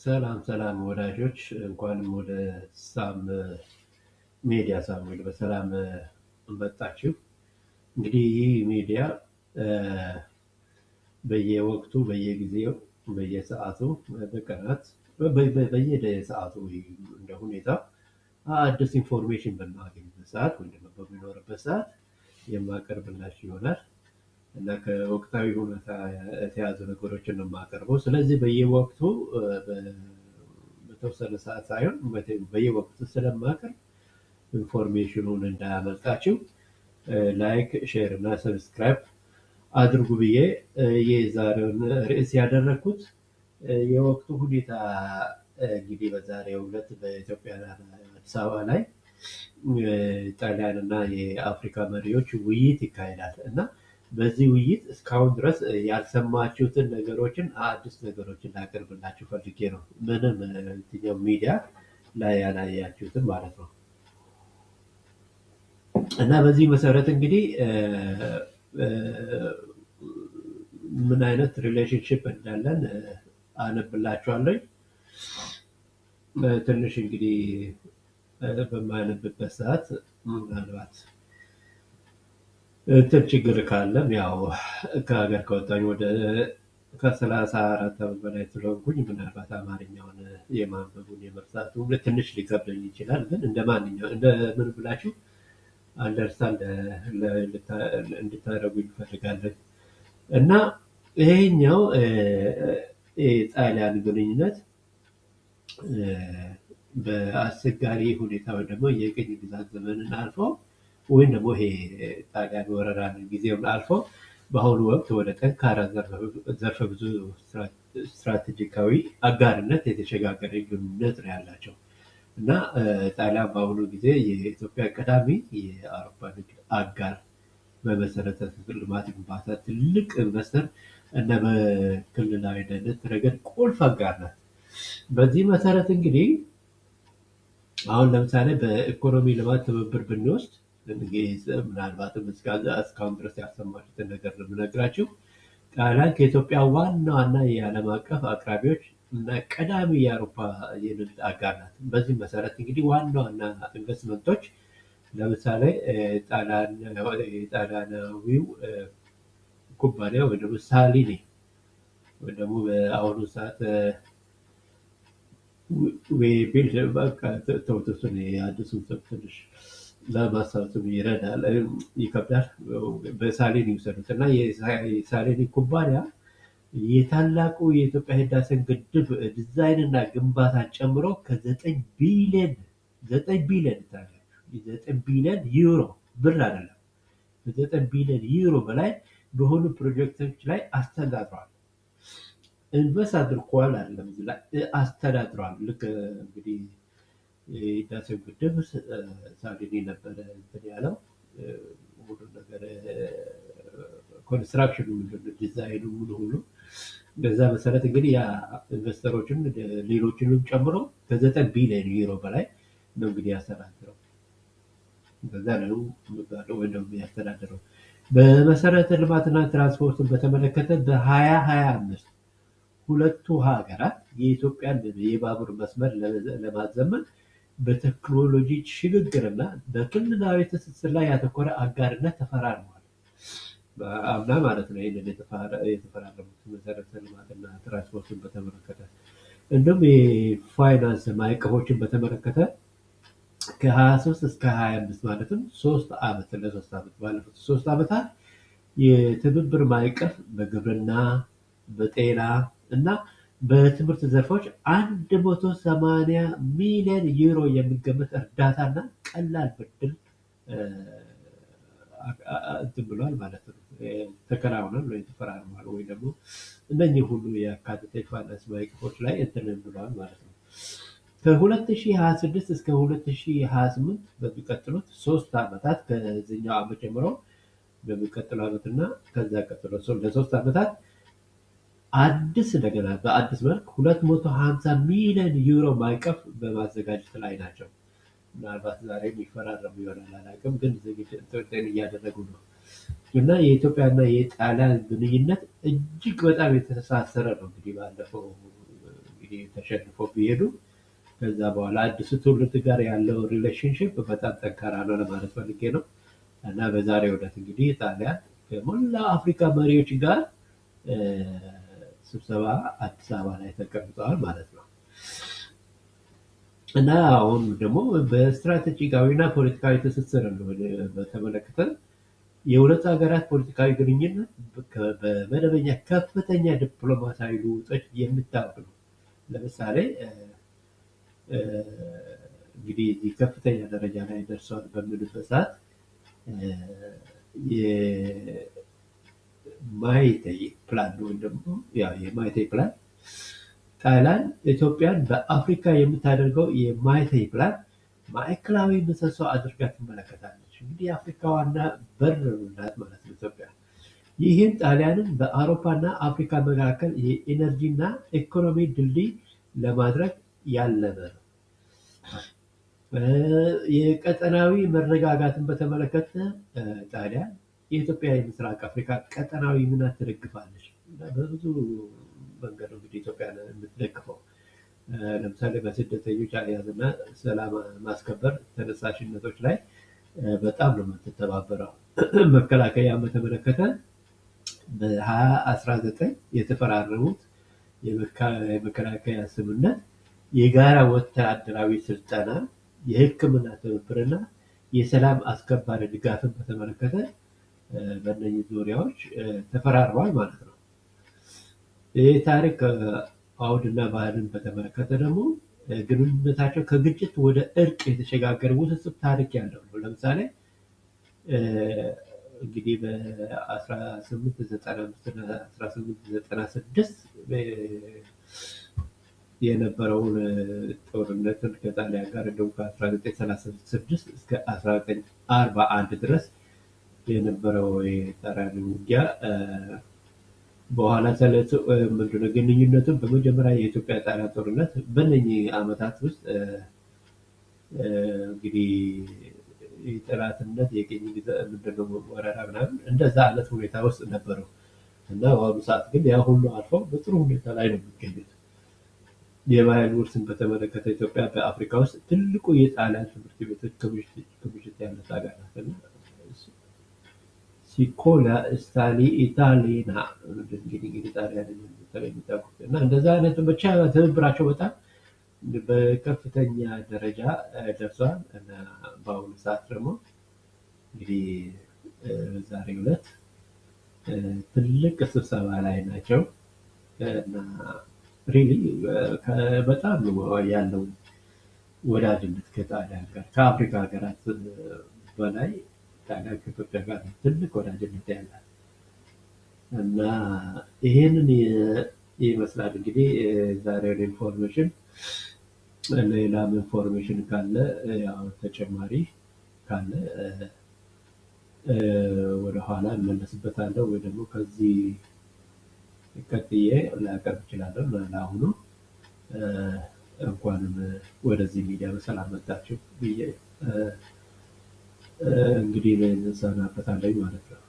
ሰላም ሰላም ወዳጆች እንኳንም ወደ ሳም ሚዲያ ሳሙኤል በሰላም መጣችሁ። እንግዲህ ይህ ሚዲያ እ፣ በየወቅቱ በየጊዜው በየሰዓቱ በቀናት በየሰዓቱ እንደ ሁኔታ አዲስ ኢንፎርሜሽን በማገኝበት ሰዓት ወይም ደግሞ በሚኖርበት ሰዓት የማቀርብላችሁ ይሆናል እና ከወቅታዊ ሁኔታ የተያዙ ነገሮችን ነው የማቀርበው። ስለዚህ በየወቅቱ በተወሰነ ሰዓት ሳይሆን በየወቅቱ ስለማቀርብ ኢንፎርሜሽኑን እንዳያመልጣችሁ ላይክ፣ ሼር እና ሰብስክራይብ አድርጉ ብዬ የዛሬውን ርዕስ ያደረግኩት የወቅቱ ሁኔታ እንግዲህ በዛሬው ዕለት በኢትዮጵያ አዲስ አበባ ላይ ጣሊያን እና የአፍሪካ መሪዎች ውይይት ይካሄዳል እና በዚህ ውይይት እስካሁን ድረስ ያልሰማችሁትን ነገሮችን አዲስ ነገሮችን ላቀርብላችሁ ፈልጌ ነው። ምንም የትኛው ሚዲያ ላይ ያላያችሁትን ማለት ነው። እና በዚህ መሰረት እንግዲህ ምን አይነት ሪሌሽንሽፕ እንዳለን አነብላችኋለሁ። ትንሽ እንግዲህ በማነብበት ሰዓት ምናልባት እንትን ችግር ካለም ያው ከሀገር ከወጣኝ ወደ ከ34 ዓመት በላይ ስለሆንኩኝ ምናልባት አማርኛውን የማንበቡን የመርሳቱ ትንሽ ሊከብደኝ ይችላል። ግን እንደ ማንኛው እንደ ምን ብላችሁ አንደርስታንድ እንድታደርጉ ይፈልጋለን እና ይሄኛው የጣሊያን ግንኙነት በአስቸጋሪ ሁኔታ ወይ ደግሞ የቅኝ ግዛት ዘመንን አልፎ ወይም ደግሞ ይሄ ጣሊያን ወረራን ጊዜውን አልፎ በአሁኑ ወቅት ወደ ጠንካራ ዘርፈ ብዙ ስትራቴጂካዊ አጋርነት የተሸጋገረ ግንኙነት ነው ያላቸው እና ጣሊያን በአሁኑ ጊዜ የኢትዮጵያ ቀዳሚ የአውሮፓ ንግድ አጋር በመሰረተ ልማት ግንባታ ትልቅ ኢንቨስተር እና በክልላዊ ደህንነት ረገድ ቁልፍ አጋር ናት። በዚህ መሰረት እንግዲህ አሁን ለምሳሌ በኢኮኖሚ ልማት ትብብር ብንወስድ ምናልባትም እስካሁን ድረስ ያልሰማችሁትን ነገር ነው የምነግራችሁ። ጣሊያን ከኢትዮጵያ ዋና ዋና የዓለም አቀፍ አቅራቢዎች እና ቀዳሚ የአውሮፓ የንግድ አጋር ናት። በዚህ መሰረት እንግዲህ ዋና ዋና ኢንቨስትመንቶች ለምሳሌ ጣሊያናዊው ኩባንያ ወይ ደግሞ ሳሊኒ ወይ ደግሞ በአሁኑ ሰዓት ቢልድ በቃ ተውትሱን የአዲሱን ሰብ ትንሽ ለማስታወስም ይረዳል ይከብዳል። በሳሊኒ ይውሰዱት እና የሳሊኒ ኩባንያ የታላቁ የኢትዮጵያ ህዳሴን ግድብ ዲዛይን እና ግንባታን ጨምሮ ከ9 ቢሊዮን ዩሮ ብር አይደለም፣ ከ9 ቢሊዮን ዩሮ በላይ በሆኑ ፕሮጀክቶች ላይ አስተዳድሯል። ኢንቨስት አድርጓል አይደለም፣ እዚህ ላይ አስተዳድሯል። ልክ እንግዲህ የህዳሴው ግድብ ሳሊኒ ነበረ እንትን ያለው ሁሉ ነገር ኮንስትራክሽኑ ምንድነው ዲዛይኑ ሙሉ ሁሉ በዛ መሰረት እንግዲህ ያ ኢንቨስተሮችን ሌሎችንም ጨምሮ ከ9 ቢሊዮን ዩሮ በላይ ነው እንግዲህ ያስተዳድረው። በዛ ነው የሚባለው ወይ ደግሞ ያስተዳድረው። በመሰረተ ልማትና ትራንስፖርትን በተመለከተ በ2025 ሁለቱ ሀገራት የኢትዮጵያን የባቡር መስመር ለማዘመን በቴክኖሎጂ ሽግግርና በክልላዊ ትስስር ላይ ያተኮረ አጋርነት ተፈራርመዋል። አምና ማለት ነው ይህንን የተፈራረሙት መሰረተ ልማትና ትራንስፖርትን በተመለከተ። እንዲሁም የፋይናንስ ማዕቀፎችን በተመለከተ ከ23 እስከ 25 ማለትም ለሶስት ዓመት ባለፉት 3 ዓመታት የትብብር ማዕቀፍ በግብርና፣ በጤና እና በትምህርት ዘርፎች 180 ሚሊዮን ዩሮ የሚገመት እርዳታና ቀላል ብድር እንትን ብሏል ማለት ነው። ተከናውኗል ወይ ተፈራርሟል ወይ ደግሞ እነኚህ ሁሉ የአካተተ የፋይናንስ ማዕቀፎች ላይ እንትን ብሏል ማለት ነው። ከ2026 እስከ 2028 በሚቀጥሉት 3 ዓመታት ከዚህኛው ዓመት ጀምሮ በሚቀጥለው ዓመትና ከዛ ቀጥሎ ለ3 ዓመታት እንደገና በአዲስ መልክ 250 ሚሊዮን ዩሮ ማዕቀፍ በማዘጋጀት ላይ ናቸው። ምናልባት ዛሬ የሚፈራረሙ ይሆናል አላውቅም፣ ግን ዝግጅት እያደረጉ ነው እና የኢትዮጵያና የጣሊያን ግንኙነት እጅግ በጣም የተሳሰረ ነው። እንግዲህ ባለፈው እንግዲህ ተሸንፈው ቢሄዱ ከዛ በኋላ አዲሱ ትውልድ ጋር ያለው ሪሌሽንሽፕ በጣም ጠንካራ ነው ለማለት ፈልጌ ነው። እና በዛሬው ዕለት እንግዲህ ጣሊያን ከሞላ አፍሪካ መሪዎች ጋር ስብሰባ አዲስ አበባ ላይ ተቀምጠዋል ማለት ነው። እና አሁን ደግሞ በስትራቴጂካዊና ፖለቲካዊ ትስስር በተመለከተ የሁለቱ ሀገራት ፖለቲካዊ ግንኙነት በመደበኛ ከፍተኛ ዲፕሎማሲያዊ ልውጦች የሚታወቅ ነው። ለምሳሌ እንግዲህ እዚህ ከፍተኛ ደረጃ ላይ ደርሰዋል በምንበት ሰዓት የማይቴይ ፕላን ወይም ደግሞ የማይቴይ ፕላን ጣሊያን ኢትዮጵያን በአፍሪካ የምታደርገው የማይቴይ ፕላን ማዕከላዊ ምሰሶ አድርጋ ትመለከታለች። እንግዲህ የአፍሪካ ዋና በር ናት ማለት ነው ኢትዮጵያ። ይህም ጣሊያንን በአውሮፓና አፍሪካ መካከል የኢነርጂና ኢኮኖሚ ድልድይ ለማድረግ ያለመ ነው። የቀጠናዊ መረጋጋትን በተመለከተ ጣሊያን የኢትዮጵያ የምስራቅ አፍሪካ ቀጠናዊ ሚና ትደግፋለች። በብዙ መንገድ ነው እንግዲህ ኢትዮጵያ የምትደግፈው። ለምሳሌ በስደተኞች አያያዝና ሰላም ማስከበር ተነሳሽነቶች ላይ በጣም ነው የምትተባበረው። መከላከያን በተመለከተ በ2019 የተፈራረሙት የመከላከያ ስምምነት የጋራ ወታደራዊ ስልጠና፣ የሕክምና ትብብርና የሰላም አስከባሪ ድጋፍን በተመለከተ በእነዚህ ዙሪያዎች ተፈራርመዋል ማለት ነው። የታሪክ አውድና ባህልን በተመለከተ ደግሞ ግንኙነታቸው ከግጭት ወደ እርቅ የተሸጋገረ ውስብስብ ታሪክ ያለው ነው። ለምሳሌ እንግዲህ በ1895 እና 1896 የነበረውን ጦርነትን ከጣሊያን ጋር እንደውም ከ1936 እስከ 1941 ድረስ የነበረው የጣሊያን ውጊያ በኋላ ምንድነው ግንኙነቱን በመጀመሪያ የኢትዮጵያ ጣሊያን ጦርነት በእነኚህ ዓመታት ውስጥ እንግዲህ የጠላትነት የቅኝ ግዛት ምንድነው ወረራ ምናምን እንደዛ አይነት ሁኔታ ውስጥ ነበረው እና በአሁኑ ሰዓት ግን ያ ሁሉ አልፈው በጥሩ ሁኔታ ላይ ነው የሚገኙት። የባህል ውርስን በተመለከተ ኢትዮጵያ በአፍሪካ ውስጥ ትልቁ የጣሊያን ትምህርት ቤቶች ክምችት ያለት ሀገር ናት። ሲኮላ ስታሊ ኢታሊና እንግዲህ ጣሊያን የሚጠቁት እና እንደዛ አይነት ብቻ ትብብራቸው በጣም በከፍተኛ ደረጃ ደርሰዋል። እና በአሁኑ ሰዓት ደግሞ እንግዲህ ዛሬው ዕለት ትልቅ ስብሰባ ላይ ናቸው እና ሪሊ በጣም ያለው ወዳጅነት ከጣሊያን ጋር ከአፍሪካ ሀገራት በላይ ጣሊያን ከኢትዮጵያ ጋር ትልቅ ወዳጅነት ያላት እና ይሄንን ይመስላል እንግዲህ ዛሬውን ኢንፎርሜሽን። ሌላም ኢንፎርሜሽን ካለ ያው ተጨማሪ ካለ ወደኋላ እመለስበታለሁ ወይ ደግሞ ከዚህ ቀጥዬ ላቀርብ እችላለሁ። ለአሁኑ እንኳንም ወደዚህ ሚዲያ በሰላም መጣችሁ ብዬ እንግዲህ እንሰናበታለን ማለት ነው።